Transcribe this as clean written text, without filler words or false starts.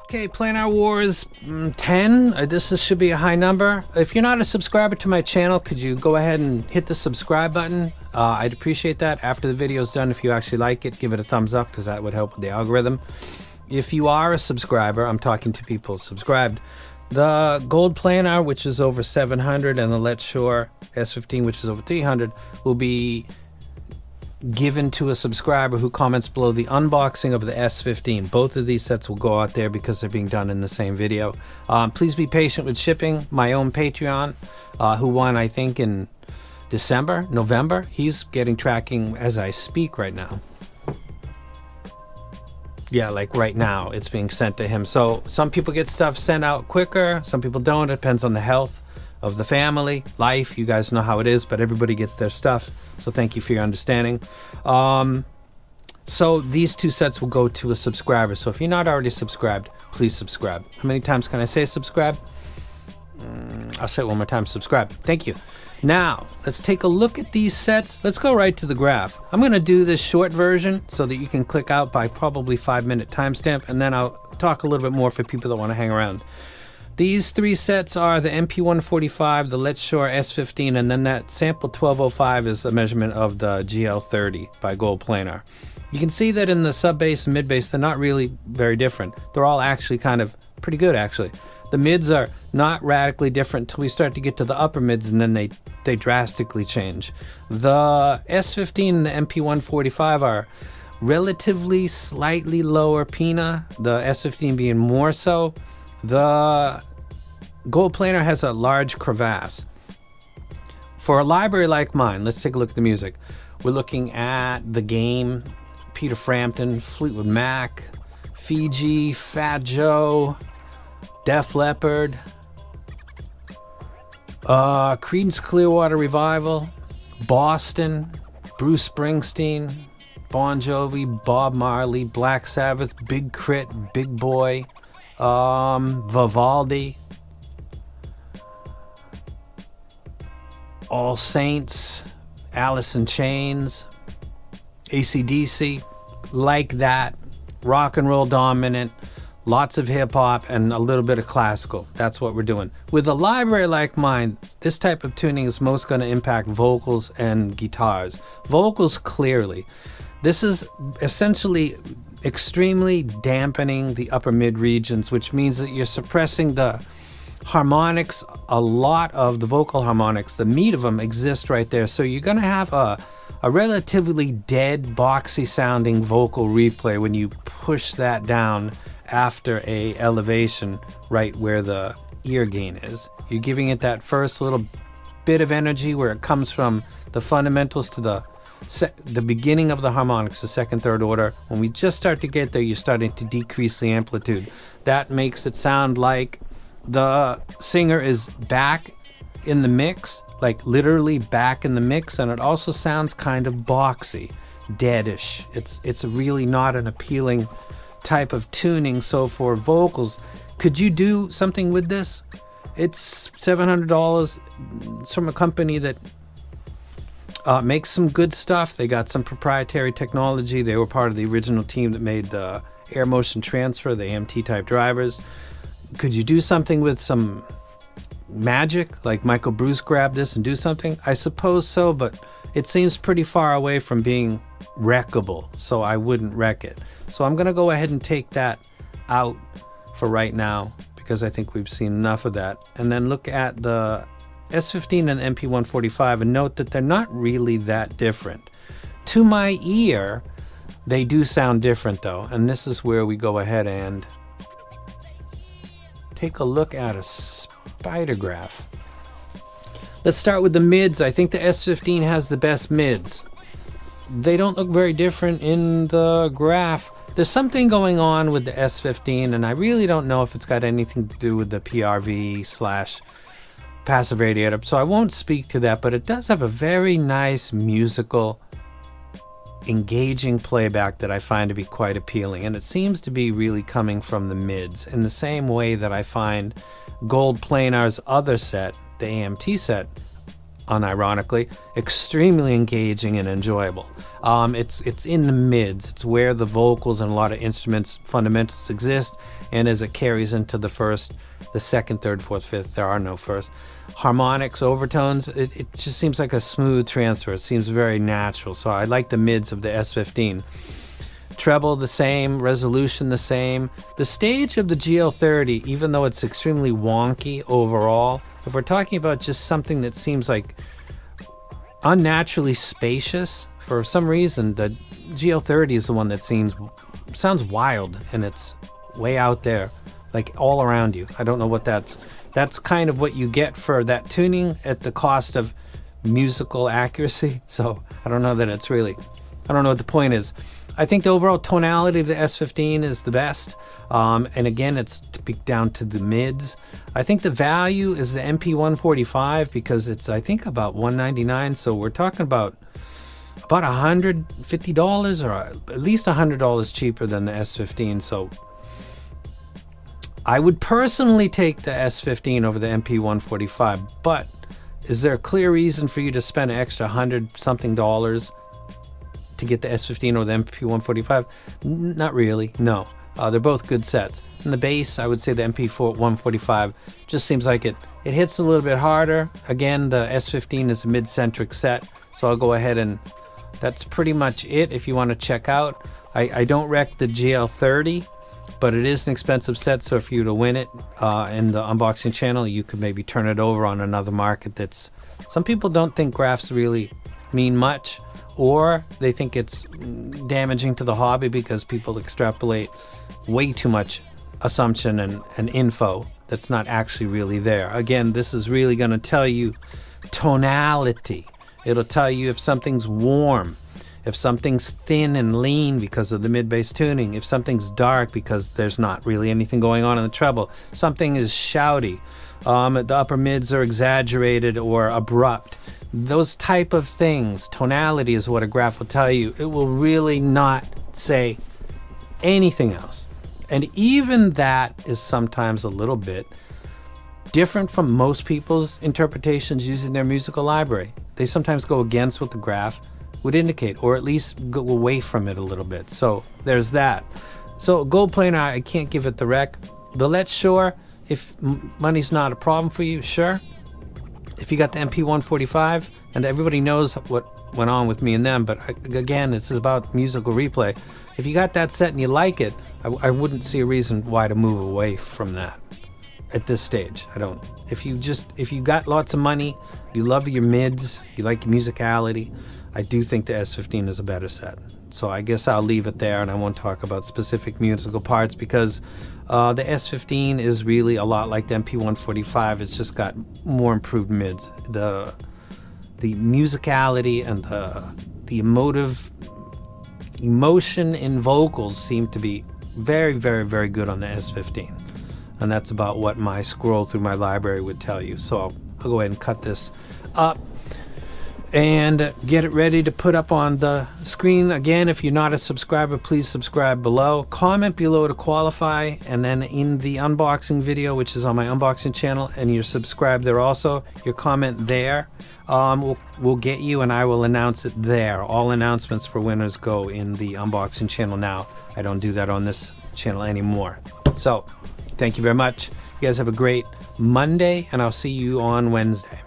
Okay, Planar Wars 10. This should be a high number. If you're not a subscriber to my channel, could you go ahead and hit the subscribe button? I'd appreciate that. After the video's done, if you actually like it, give it a thumbs up because that would help with the algorithm. If you are a subscriber, I'm talking to people subscribed. The Goldplanar, which is over 700, and the Letshuoer S15, which is over 300, will be given to a subscriber who comments below the unboxing of the S15. Both of these sets will go out there because they're being done in the same video. Please be patient with shipping. My own Patreon, who won, I think, in November, he's getting tracking as I speak right now. Yeah, like right now, it's being sent to him. So some people get stuff sent out quicker, some people don't. It depends on the health of the family, life. You guys know how it is, but everybody gets their stuff. So thank you for your understanding. So these two sets will go to a subscriber. So if you're not already subscribed, please subscribe. How many times can I say subscribe? I'll say it one more time, subscribe. Thank you. Now, let's take a look at these sets. Let's go right to the graph. I'm going to do this short version so that you can click out by probably 5-minute timestamp, and then I'll talk a little bit more for people that want to hang around. These three sets are the MP145, the Letshuoer S15, and then that sample 1205 is a measurement of the GL30 by Goldplanar. You can see that in the sub bass and mid bass, they're not really very different. They're all actually kind of pretty good, actually. The mids are not radically different until we start to get to the upper mids, and then they drastically change. The S15 and the MP145 are relatively slightly lower PINA, the S15 being more so. The Goldplanar has a large crevasse. For a library like mine, let's take a look at the music. We're looking at The Game, Peter Frampton, Fleetwood Mac, Fiji, Fat Joe, Def Leppard, Creedence Clearwater Revival, Boston, Bruce Springsteen, Bon Jovi, Bob Marley, Black Sabbath, Big Crit, Big Boy, Vivaldi, All Saints, Alice in Chains, AC/DC, like that, rock and roll dominant, lots of hip hop and a little bit of classical. That's what we're doing. With a library like mine, this type of tuning is most going to impact vocals and guitars. Vocals clearly. This is essentially extremely dampening the upper mid regions, which means that you're suppressing the harmonics. A lot of the vocal harmonics, the meat of them exist right there. So you're going to have a relatively dead, boxy sounding vocal replay when you push that down after a elevation right where the ear gain is. You're giving it that first little bit of energy where it comes from the fundamentals to the beginning of the harmonics, the second, third order. When we just start to get there, you're starting to decrease the amplitude. That makes it sound like the singer is back in the mix, like literally back in the mix, and it also sounds kind of boxy, deadish. It's really not an appealing type of tuning. So for vocals, could you do something with this? It's $700. It's from a company that makes some good stuff. They got some proprietary technology. They were part of the original team that made the air motion transfer, the AMT type drivers. Could you do something with some magic, like Michael Bruce grab this and do something? I suppose so, but it seems pretty far away from being wreckable, so I wouldn't wreck it. So I'm gonna go ahead and take that out for right now because I think we've seen enough of that, and then look at the S15 and MP145 and note that they're not really that different. To my ear, they do sound different though, and this is where we go ahead and take a look at a spider graph. Let's start with the mids. I think the S15 has the best mids. They don't look very different in the graph. There's something going on with the S15, and I really don't know if it's got anything to do with the PRV / passive radiator, so I won't speak to that, but it does have a very nice musical, engaging playback that I find to be quite appealing, and it seems to be really coming from the mids in the same way that I find Goldplanar's other set, the AMT set, unironically, extremely engaging and enjoyable. It's in the mids. It's where the vocals and a lot of instruments fundamentals exist, and as it carries into the first, the second, third, fourth, fifth, there are no first. Harmonics, overtones, it just seems like a smooth transfer. It seems very natural, so I like the mids of the S15. Treble the same, resolution the same. The stage of the GL30, even though it's extremely wonky overall, if we're talking about just something that seems like unnaturally spacious, for some reason the GL30 is the one that sounds wild, and it's way out there, like all around you. I don't know what that's kind of what you get for that tuning at the cost of musical accuracy. So I don't know that it's really, I don't know what the point is. I think the overall tonality of the S15 is the best. And again, it's down to the mids. I think the value is the MP145 because it's, I think, about $199. So we're talking about $150 or at least $100 cheaper than the S15. So I would personally take the S15 over the MP145, but is there a clear reason for you to spend an extra $100-something to get the S15 or the MP145? Not really, no. They're both good sets. And the bass, I would say the MP145 just seems like it hits a little bit harder. Again, the S15 is a mid-centric set, so I'll go ahead and that's pretty much it if you want to check out. I don't wreck the GL30, but it is an expensive set, so if you were to win it in the unboxing channel, you could maybe turn it over on another market that's... Some people don't think graphs really mean much, or they think it's damaging to the hobby because people extrapolate way too much assumption and info that's not actually really there. Again, this is really going to tell you tonality. It'll tell you if something's warm, if something's thin and lean because of the mid-bass tuning, if something's dark because there's not really anything going on in the treble, something is shouty, the upper mids are exaggerated or abrupt. Those type of things, tonality is what a graph will tell you. It will really not say anything else. And even that is sometimes a little bit different from most people's interpretations using their musical library. They sometimes go against what the graph would indicate, or at least go away from it a little bit. So there's that. So Goldplanar, I can't give it the rec. The Letshuoer, if money's not a problem for you, sure. If you got the MP145, and everybody knows what went on with me and them, but again, this is about musical replay. If you got that set and you like it, I wouldn't see a reason why to move away from that at this stage. I don't. If you got lots of money, you love your mids, you like your musicality, I do think the S15 is a better set. So I guess I'll leave it there, and I won't talk about specific musical parts because the S15 is really a lot like the MP145. It's just got more improved mids. The musicality and the emotion in vocals seem to be very, very, very good on the S15. And that's about what my scroll through my library would tell you. So I'll go ahead and cut this up and get it ready to put up on the screen. Again, if you're not a subscriber, please subscribe below. Comment below to qualify, and then in the unboxing video, which is on my unboxing channel, and you're subscribed there also, your comment there will get you, and I will announce it there. All announcements for winners go in the unboxing channel now. I don't do that on this channel anymore. So thank you very much. You guys have a great Monday, and I'll see you on Wednesday.